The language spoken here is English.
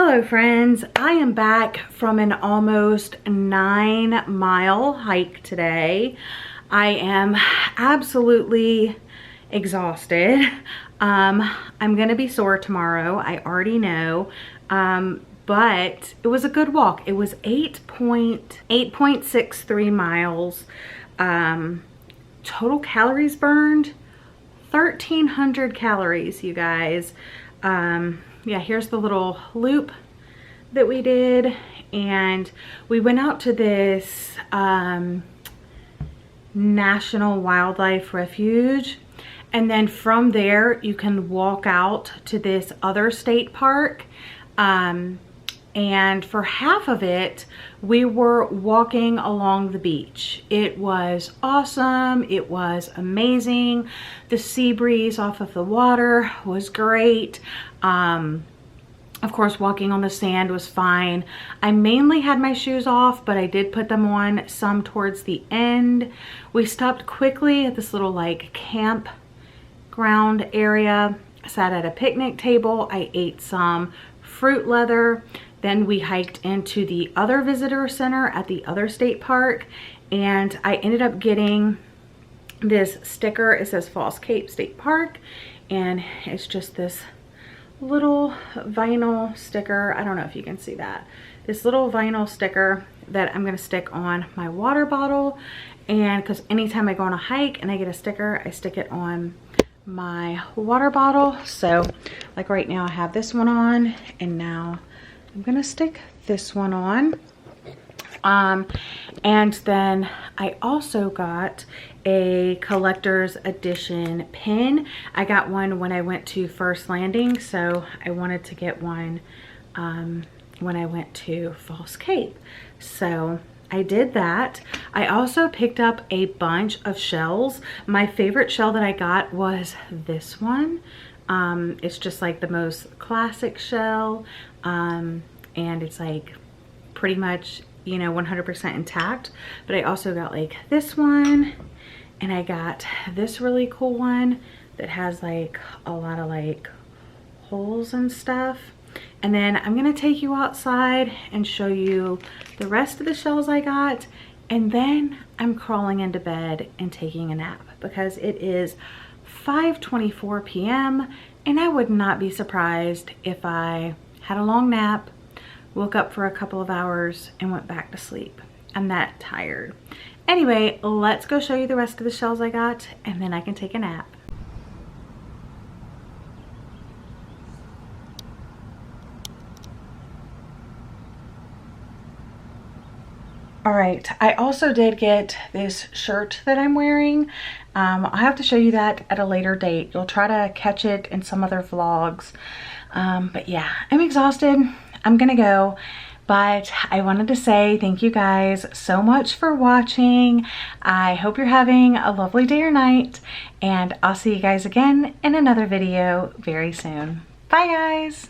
Hello friends, I am back from an almost 9-mile hike today. I am absolutely exhausted. I'm gonna be sore tomorrow, I already know, but it was a good walk. It was 8.63 miles. Total calories burned, 1,300 calories, you guys. Yeah, here's the little loop that we did, and we went out to this National Wildlife Refuge, and then from there you can walk out to this other state park, and for half of it we were walking along the beach. It was awesome. It was amazing. The sea breeze off of the water was great. Of course, walking on the sand was fine. I mainly had my shoes off, but I did put them on some towards the end. We stopped quickly at this little like campground area. I sat at a picnic table. I ate some fruit leather. Then we hiked into the other visitor center at the other state park, and I ended up getting this sticker. It says Falls Cape State Park, and it's just this little vinyl sticker. I don't know if you can see that. This little vinyl sticker that I'm gonna stick on my water bottle, and because anytime I go on a hike and I get a sticker, I stick it on my water bottle. So like right now I have this one on, and now I'm gonna stick this one on. And then I also got a collector's edition pin. I got one when I went to First Landing, so I wanted to get one when I went to Falls Cape. So I did that. I also picked up a bunch of shells. My favorite shell that I got was this one. It's just like the most classic shell, and it's like pretty much, you know, 100% intact. But I also got like this one, and I got this really cool one that has like a lot of like holes and stuff. And then I'm gonna take you outside and show you the rest of the shells I got, and then I'm crawling into bed and taking a nap because it is 5:24 p.m. and I would not be surprised if I had a long nap, woke up for a couple of hours, and went back to sleep. I'm that tired. Anyway, let's go show you the rest of the shells I got, and then I can take a nap. All right, I also did get this shirt that I'm wearing. I'll have to show you that at a later date. You'll try to catch it in some other vlogs. But yeah, I'm exhausted. I'm gonna go, but I wanted to say thank you guys so much for watching. I hope you're having a lovely day or night, and I'll see you guys again in another video very soon. Bye guys.